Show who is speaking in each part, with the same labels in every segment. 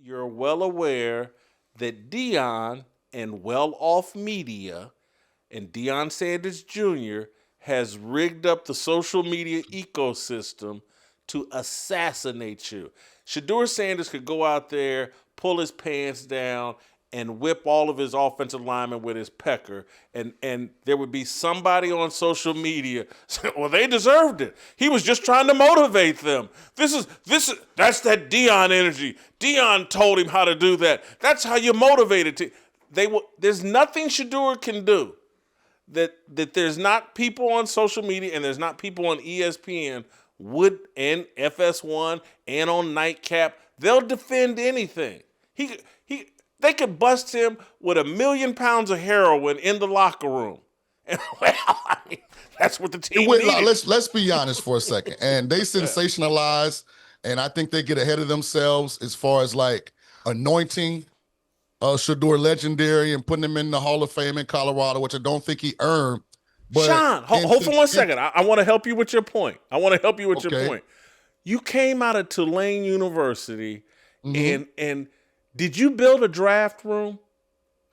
Speaker 1: you're well aware that Deion and well-off media and Deion Sanders Jr. has rigged up the social media ecosystem to assassinate you. Shedeur Sanders could go out there, pull his pants down, and whip all of his offensive linemen with his pecker, and there would be somebody on social media saying, well, they deserved it. He was just trying to motivate them. That's that Deion energy. Deion told him how to do that. That's how you motivate it. There's nothing Shedeur can do that there's not people on social media and there's not people on ESPN and FS1 and on Nightcap. They'll defend anything. They could bust him with 1 million pounds of heroin in the locker room. And that's what the team needed.
Speaker 2: Let's be honest for a second. And they sensationalize, and I think they get ahead of themselves as far as like anointing Shedeur legendary and putting him in the Hall of Fame in Colorado, which I don't think he earned. But
Speaker 1: Shaun, hold for 1 second. I want to help you with your point. Your point. You came out of Tulane University, and did you build a draft room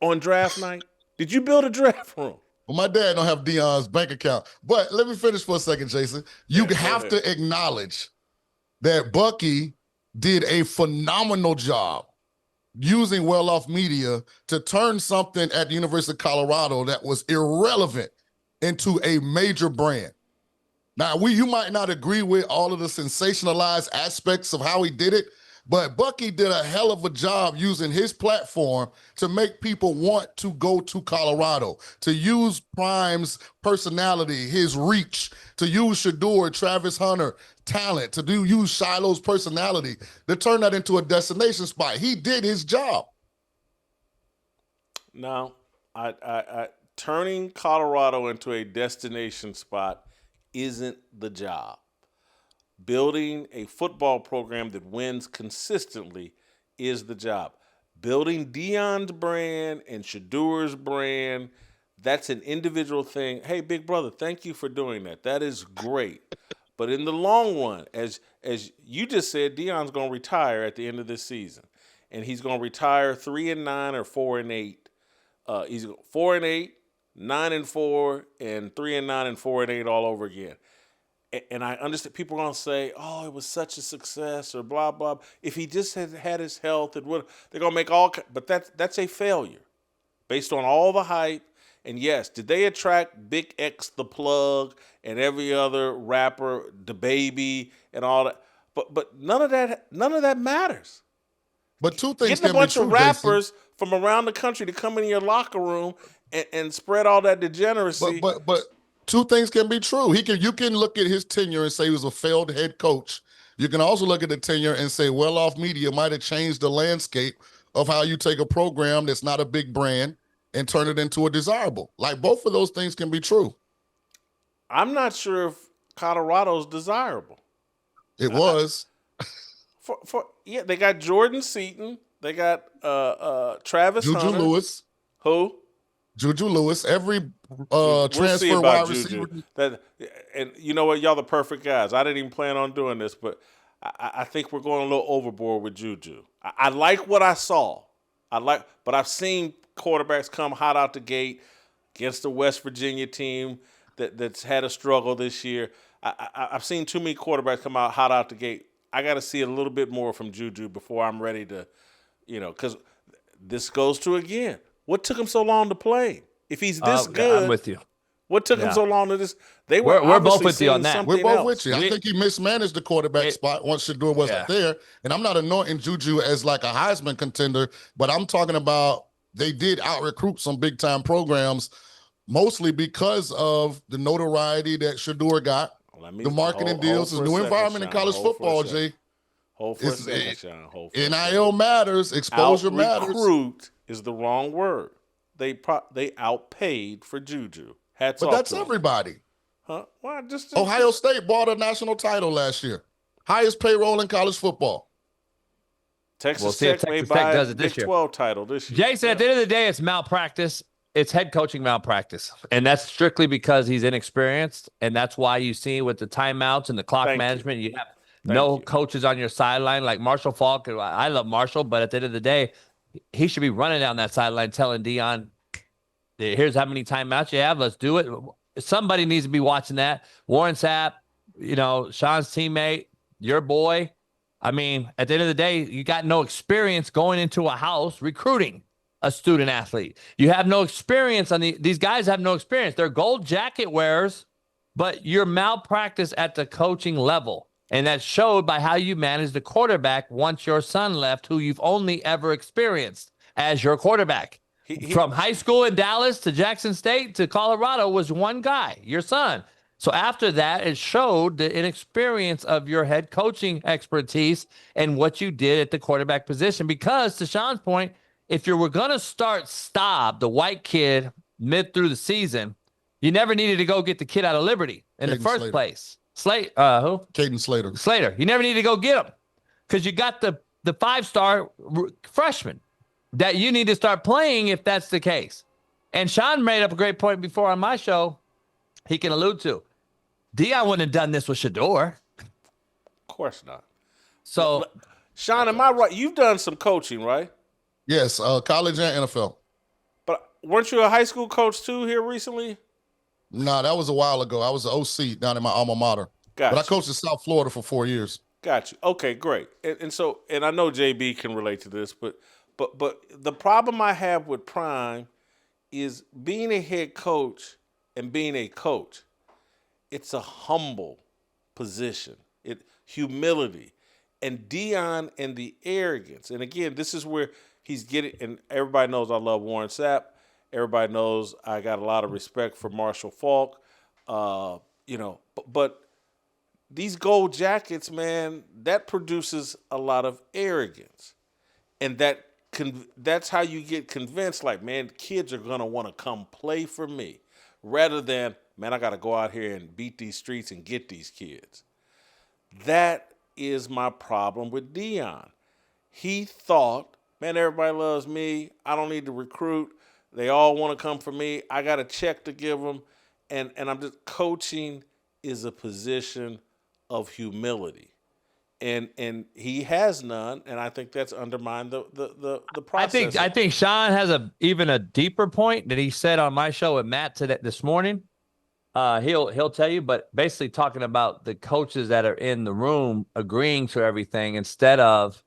Speaker 1: on draft night? Did you build a draft room?
Speaker 2: Well, my dad don't have Deion's bank account. But let me finish for a second, Jason. You have to acknowledge that Bucky did a phenomenal job using well-off media to turn something at the University of Colorado that was irrelevant into a major brand. Now, you might not agree with all of the sensationalized aspects of how he did it, but Bucky did a hell of a job using his platform to make people want to go to Colorado, to use Prime's personality, his reach, to use Shedeur, Travis Hunter, talent, to use Shiloh's personality, to turn that into a destination spot. He did his job.
Speaker 1: Now, turning Colorado into a destination spot isn't the job. Building a football program that wins consistently is the job. Building Deion's brand and Shedeur's brand, that's an individual thing. Hey, big brother, thank you for doing that. That is great. But in the long run, as you just said, Deion's going to retire at the end of this season. And he's going to retire 3-9 or 4-8. He's 4-8, 9-4, and 3-9 and 4-8 all over again. And I understand people are going to say, oh, it was such a success or blah, blah. If he just had his health, they're going to make but that's a failure based on all the hype. And yes, did they attract Big X the Plug and every other rapper, the Baby and all that? But none of that matters.
Speaker 2: But two things
Speaker 1: getting a bunch of rappers from around the country to come in your locker room and spread all that degeneracy.
Speaker 2: But two things can be true. You can look at his tenure and say he was a failed head coach. You can also look at the tenure and say well-off media might have changed the landscape of how you take a program that's not a big brand and turn it into a desirable. Like both of those things can be true.
Speaker 1: I'm not sure if Colorado's desirable.
Speaker 2: It was.
Speaker 1: They got Jordan Seaton. They got Travis
Speaker 2: Juju
Speaker 1: Hunter.
Speaker 2: Lewis.
Speaker 1: Who?
Speaker 2: Juju Lewis. Every
Speaker 1: we'll
Speaker 2: transfer wide receiver.
Speaker 1: And you know what? Y'all the perfect guys. I didn't even plan on doing this, but I think we're going a little overboard with Juju. I like what I saw. But I've seen quarterbacks come hot out the gate against the West Virginia team that's had a struggle this year. I've seen too many quarterbacks come out hot out the gate. I got to see a little bit more from Juju before I'm ready to, because this goes to, again, what took him so long to play? If he's this good,
Speaker 3: I'm with you.
Speaker 1: What took him so long to this?
Speaker 3: We're both with you on that.
Speaker 2: We're both with you. I think he mismanaged the quarterback spot once Shedeur wasn't there. And I'm not anointing Juju as like a Heisman contender, but I'm talking about they did out-recruit some big-time programs, mostly because of the notoriety that Shedeur got. The marketing deals, the new environment in college football, Jay.
Speaker 1: Hold for a second, Shaun.
Speaker 2: NIL matters, exposure matters.
Speaker 1: Recruit is the wrong word. They outpaid for Juju. Hats off.
Speaker 2: But that's everybody.
Speaker 1: Huh? Why? Just
Speaker 2: Ohio State bought a national title last year. Highest payroll in college football.
Speaker 1: Texas Tech may buy a Big 12 title this year.
Speaker 3: Jason, at the end of the day, it's malpractice. It's head coaching malpractice. And that's strictly because he's inexperienced. And that's why you see with the timeouts and the clock management, you have no
Speaker 1: you.
Speaker 3: coaches on your sideline like Marshall Falk. I love Marshall, but at the end of the day, he should be running down that sideline telling Deion, here's how many timeouts you have. Let's do it. Somebody needs to be watching that. Warren Sapp, Shaun's teammate, your boy. I mean, at the end of the day, you got no experience going into a house recruiting a student athlete. You have no experience on these guys have no experience. They're gold jacket wearers, but you're malpractice at the coaching level. And that showed by how you managed the quarterback once your son left, who you've only ever experienced as your quarterback. From high school in Dallas to Jackson State to Colorado was one guy, your son. So after that, it showed the inexperience of your head coaching expertise and what you did at the quarterback position. Because to Shaun's point, if you were going to start Staub, the white kid, mid through the season, you never needed to go get the kid out of Liberty in the first place. Who?
Speaker 2: Caden Slater.
Speaker 3: Slater. You never need to go get him because you got the 5-star freshman that you need to start playing if that's the case. And Shaun made up a great point before on my show he can allude to. Deion wouldn't have done this with Shador.
Speaker 1: Of course not.
Speaker 3: So,
Speaker 1: Shaun, am I right? You've done some coaching, right?
Speaker 2: Yes, college and NFL.
Speaker 1: But weren't you a high school coach too here recently?
Speaker 2: No, that was a while ago. I was the OC down in my alma mater.
Speaker 1: Got
Speaker 2: but
Speaker 1: you.
Speaker 2: I coached in South Florida for 4 years.
Speaker 1: Got you. Okay, great. And so I know JB can relate to this, but the problem I have with Prime is being a head coach and being a coach. It's a humble position. Humility. And Deion and the arrogance. And again, this is where he's getting, and everybody knows I love Warren Sapp. Everybody knows I got a lot of respect for Marshall Falk. But these gold jackets, man, that produces a lot of arrogance. And that's how you get convinced, like, man, kids are going to want to come play for me. Rather than, man, I got to go out here and beat these streets and get these kids. That is my problem with Deion. He thought, man, everybody loves me. I don't need to recruit. They all want to come for me. I got a check to give them. And I'm just, coaching is a position of humility. And he has none, and I think that's undermined the process.
Speaker 3: I think Shaun has even a deeper point that he said on my show with Matt this morning. He'll tell you, but basically talking about the coaches that are in the room agreeing to everything instead of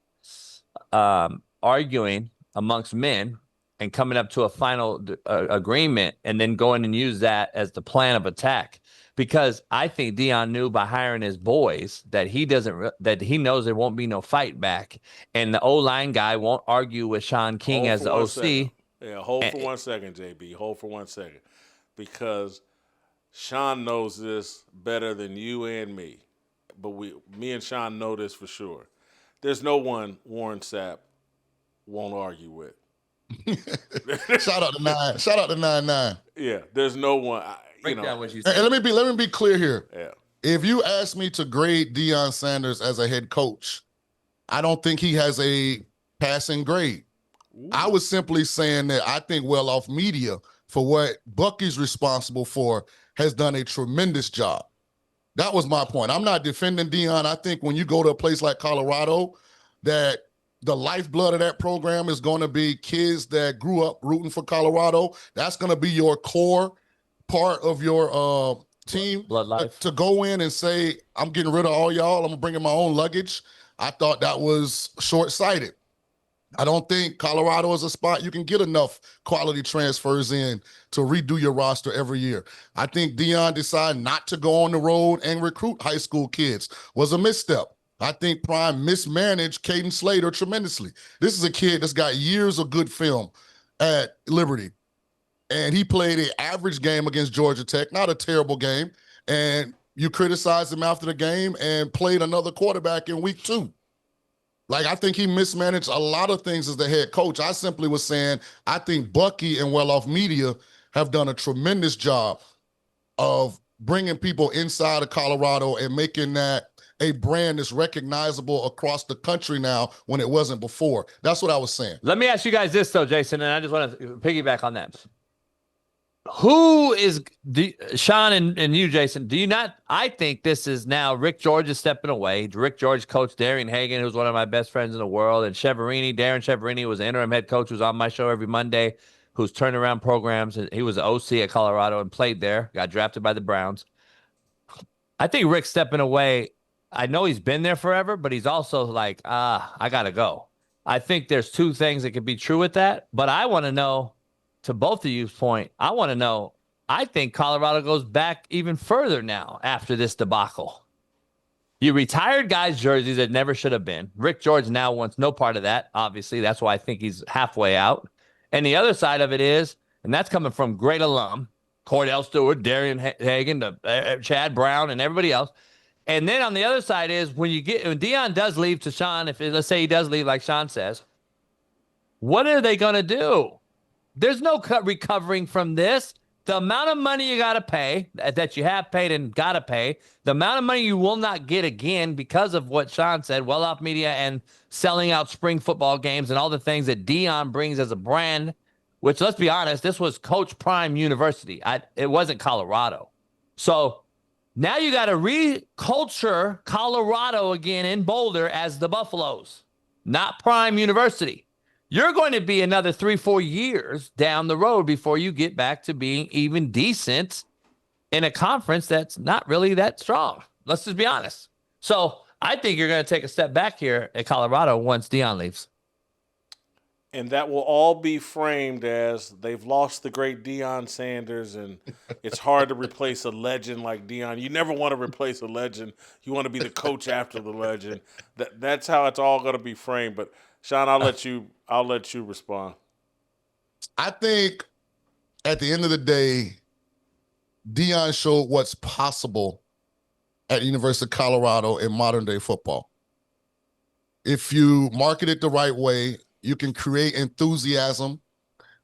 Speaker 3: arguing amongst men and coming up to a final agreement and then going and use that as the plan of attack. Because I think Deion knew by hiring his boys that he knows there won't be no fight back, and the O-line guy won't argue with Shaun King as the OC.
Speaker 1: Second. Yeah, hold for 1 second, JB. Hold for 1 second, because Shaun knows this better than you and me. But me and Shaun know this for sure. There's no one Warren Sapp won't argue with.
Speaker 2: Shout out to 9. Shout out to 9-9.
Speaker 1: Yeah, there's no one.
Speaker 3: Down what you said.
Speaker 2: And let me be clear here.
Speaker 1: Yeah.
Speaker 2: If you ask me to grade Deion Sanders as a head coach, I don't think he has a passing grade. Ooh. I was simply saying that I think well-off media, for what Bucky's responsible for, has done a tremendous job. That was my point. I'm not defending Deion. I think when you go to a place like Colorado, that the lifeblood of that program is going to be kids that grew up rooting for Colorado. That's going to be your core part of your team.
Speaker 3: Blood life.
Speaker 2: To go in and say, I'm getting rid of all y'all, I'm bringing my own luggage, I thought that was short-sighted. I don't think Colorado is a spot you can get enough quality transfers in to redo your roster every year. I think Deion decided not to go on the road and recruit high school kids was a misstep. I think Prime mismanaged Caden Slater tremendously. This is a kid that's got years of good film at Liberty. And he played an average game against Georgia Tech, not a terrible game. And you criticized him after the game and played another quarterback in week 2. Like, I think he mismanaged a lot of things as the head coach. I simply was saying, I think Bucky and Well-Off Media have done a tremendous job of bringing people inside of Colorado and making that a brand that's recognizable across the country now when it wasn't before. That's what I was saying.
Speaker 3: Let me ask you guys this, though, Jason, and I just want to piggyback on that. Who is Shaun and you, Jason? Do you not? I think this is now Rick George is stepping away. Rick George coached Darren Hagan, who's one of my best friends in the world, and Darren Cheverini was the interim head coach who's on my show every Monday, who's turned around programs. And he was an OC at Colorado and played there, got drafted by the Browns. I think Rick's stepping away. I know he's been there forever, but he's also like, I got to go. I think there's two things that could be true with that, but I want to know, to both of you's point, I want to know, I think Colorado goes back even further now after this debacle. You retired guys' jerseys that never should have been. Rick George now wants no part of that, obviously. That's why I think he's halfway out. And the other side of it is, and that's coming from great alum, Cordell Stewart, Darian Hagan, Chad Brown, and everybody else. And then on the other side is when Deion does leave to Shaun, let's say he does leave like Shaun says, what are they going to do? There's no recovering from this. The amount of money you got to pay, that you have paid and got to pay, the amount of money you will not get again because of what Shaun said, well-off media and selling out spring football games and all the things that Deion brings as a brand, which, let's be honest, this was Coach Prime University. It wasn't Colorado. So now you got to reculture Colorado again in Boulder as the Buffaloes, not Prime University. You're going to be another 3-4 years down the road before you get back to being even decent in a conference that's not really that strong. Let's just be honest. So I think you're going to take a step back here at Colorado once Deion leaves.
Speaker 1: And that will all be framed as they've lost the great Deion Sanders, and it's hard to replace a legend like Deion. You never want to replace a legend. You want to be the coach after the legend. That's how it's all going to be framed. But Shaun, I'll let you respond.
Speaker 2: I think at the end of the day, Deion showed what's possible at the University of Colorado in modern day football. If you market it the right way, you can create enthusiasm,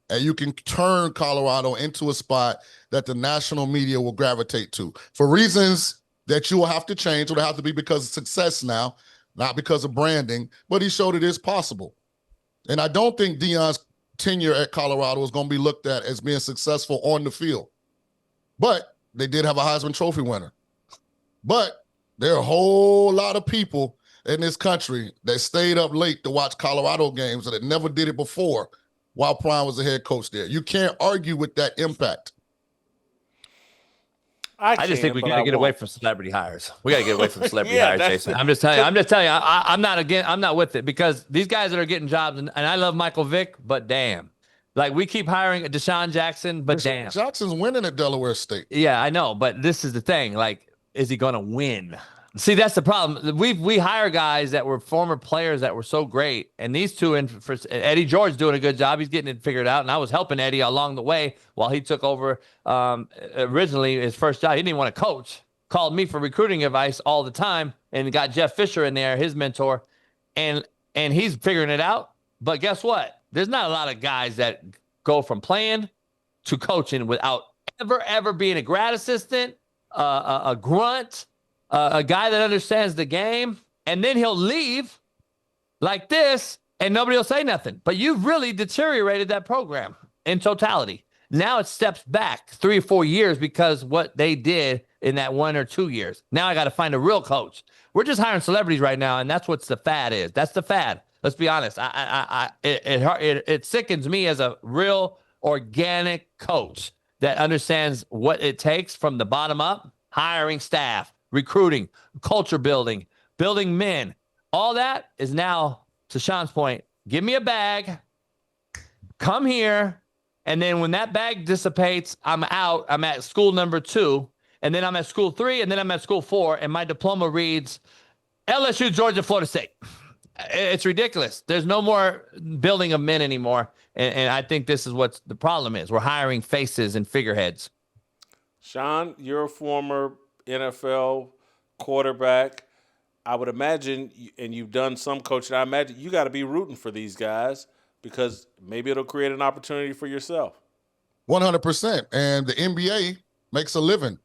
Speaker 2: and you can turn Colorado into a spot that the national media will gravitate to for reasons that you will have to change. It'll have to be because of success now, not because of branding, but he showed it is possible. And I don't think Deion's tenure at Colorado is going to be looked at as being successful on the field. But they did have a Heisman Trophy winner. But there are a whole lot of people in this country that stayed up late to watch Colorado games that never did it before while Prime was the head coach there. You can't argue with that impact.
Speaker 3: I just think we got to get away from celebrity hires. We got to get away from celebrity hires, Jason. I'm just telling you. I'm not with it because these guys that are getting jobs, and I love Michael Vick, but damn. Like, we keep hiring Deshaun Jackson, but damn.
Speaker 2: Jackson's winning at Delaware State.
Speaker 3: Yeah, I know, but this is the thing. Like, is he going to win? See, that's the problem. We hire guys that were former players that were so great, and these two, Eddie George doing a good job. He's getting it figured out, and I was helping Eddie along the way while he took over. Originally, his first job, he didn't even want to coach. Called me for recruiting advice all the time, and got Jeff Fisher in there, his mentor, and he's figuring it out. But guess what? There's not a lot of guys that go from playing to coaching without ever being a grad assistant, a grunt, a guy that understands the game, and then he'll leave like this, and nobody will say nothing. But you've really deteriorated that program in totality. Now it steps back 3 or 4 years because what they did in that 1 or 2 years. Now I got to find a real coach. We're just hiring celebrities right now, and that's what the fad is. That's the fad. Let's be honest. It sickens me as a real organic coach that understands what it takes from the bottom up, hiring staff, recruiting, culture building, building men. All that is now, to Shaun's point, give me a bag, come here, and then when that bag dissipates, I'm out. I'm at school number 2, and then I'm at school 3, and then I'm at school 4, and my diploma reads LSU, Georgia, Florida State. It's ridiculous. There's no more building of men anymore, and I think this is what the problem is. We're hiring faces and figureheads.
Speaker 1: Shaun, you're a former NFL quarterback. I would imagine, and you've done some coaching, I imagine you got to be rooting for these guys because maybe it'll create an opportunity for yourself.
Speaker 2: 100%. And the NBA makes a living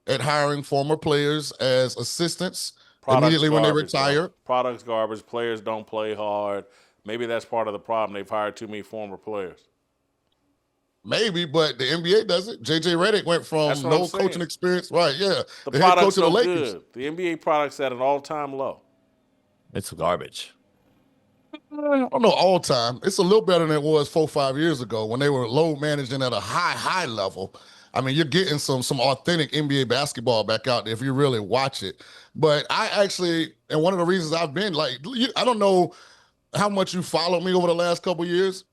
Speaker 2: at hiring former players as assistants immediately when they retire.
Speaker 1: Products garbage. Players don't play hard. Maybe that's part of the problem. They've hired too many former players.
Speaker 2: maybe, but the NBA does it. JJ Redick went from
Speaker 1: That's what
Speaker 2: no
Speaker 1: I'm saying.
Speaker 2: coaching experience, right? Yeah,
Speaker 1: The
Speaker 2: head coach
Speaker 1: product's
Speaker 2: of the
Speaker 1: no
Speaker 2: Lakers.
Speaker 1: good. The NBA product's at an all-time low.
Speaker 3: It's garbage.
Speaker 2: I don't know all time. It's a little better than it was 4 or 5 years ago when they were load managing at a high level. I mean, you're getting some authentic NBA basketball back out there if you really watch it. But I actually, and one of the reasons I've been like, I don't know how much you followed me over the last couple of years.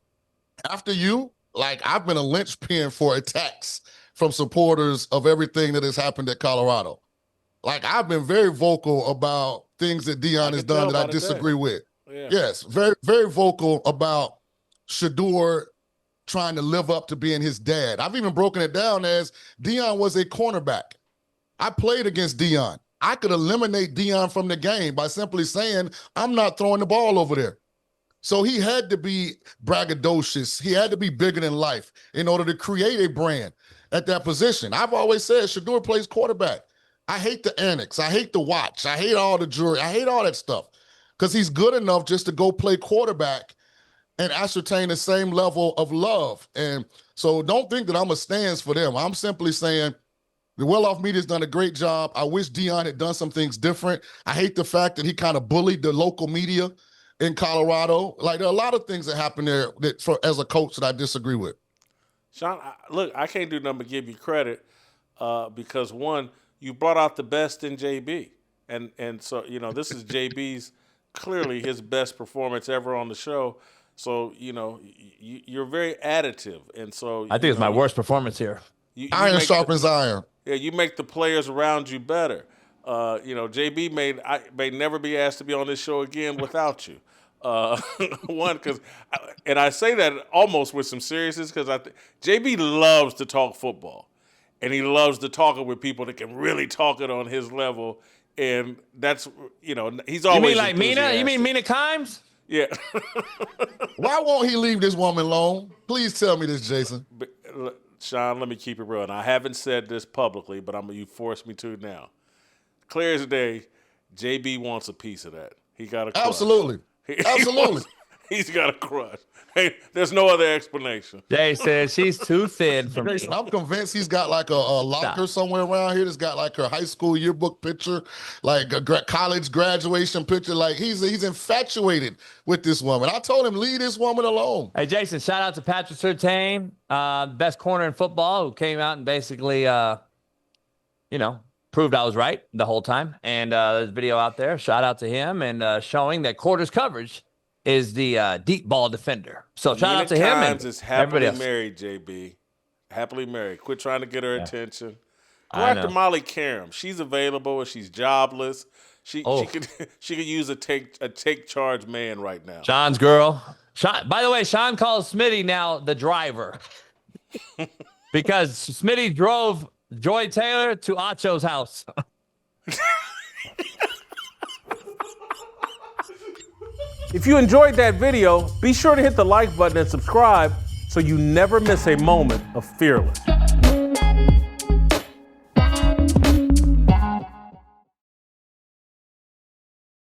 Speaker 2: After you, like, I've been a linchpin for attacks from supporters of everything that has happened at Colorado. Like, I've been very vocal about things that Deion has done that I disagree with.
Speaker 1: Yeah.
Speaker 2: Yes, very, very vocal about Shedeur trying to live up to being his dad. I've even broken it down as Deion was a cornerback. I played against Deion. I could eliminate Deion from the game by simply saying, I'm not throwing the ball over there. So he had to be braggadocious. He had to be bigger than life in order to create a brand at that position. I've always said Shedeur plays quarterback. I hate the annex. I hate the watch. I hate all the jury. I hate all that stuff because he's good enough just to go play quarterback and ascertain the same level of love. And so don't think that I'm a stance for them. I'm simply saying the well-off media's done a great job. I wish Deion had done some things different. I hate the fact that he kind of bullied the local media in Colorado. Like, there are a lot of things that happen there that as a coach that I disagree with.
Speaker 1: Shaun, look, I can't do nothing but give you credit because, one, you brought out the best in JB. And so, you know, this is JB's clearly his best performance ever on the show. So, you know, you're very additive. And so
Speaker 3: I think it's my worst performance here.
Speaker 1: You
Speaker 2: iron sharpens iron.
Speaker 1: Yeah, you make the players around you better. You know, JB may never be asked to be on this show again without you. One, and I say that almost with some seriousness because JB loves to talk football, and he loves to talk it with people that can really talk it on his level. And that's, you know, he's always.
Speaker 3: You mean like Mina? You mean Mina Kimes?
Speaker 1: Yeah.
Speaker 2: Why won't he leave this woman alone? Please tell me this, Jason.
Speaker 1: But, Shaun, let me keep it real. And I haven't said this publicly, but you forced me to now. Clear as day, JB wants a piece of that. He got a crush.
Speaker 2: Absolutely. Absolutely.
Speaker 1: He's got a crush. Hey, there's no other explanation.
Speaker 3: Jay says she's too thin for me.
Speaker 2: I'm convinced he's got like a locker somewhere around here that's got like her high school yearbook picture, like a college graduation picture. Like he's infatuated with this woman. I told him, leave this woman alone.
Speaker 3: Hey, Jason, shout out to Patrick Surtain, best corner in football, who came out and basically, you know, proved I was right the whole time. And there's a video out there. Shout out to him and showing that quarters coverage is the deep ball defender. So shout out to him. And
Speaker 1: is happily married, JB. Happily married. Quit trying to get her attention. Go after Molly Karam. She's available if she's jobless. She could use a take charge man right now.
Speaker 3: Sean's girl. By the way, Shaun calls Smitty now the driver because Smitty drove Joy Taylor to Acho's house.
Speaker 1: If you enjoyed that video, be sure to hit the like button and subscribe so you never miss a moment of Fearless.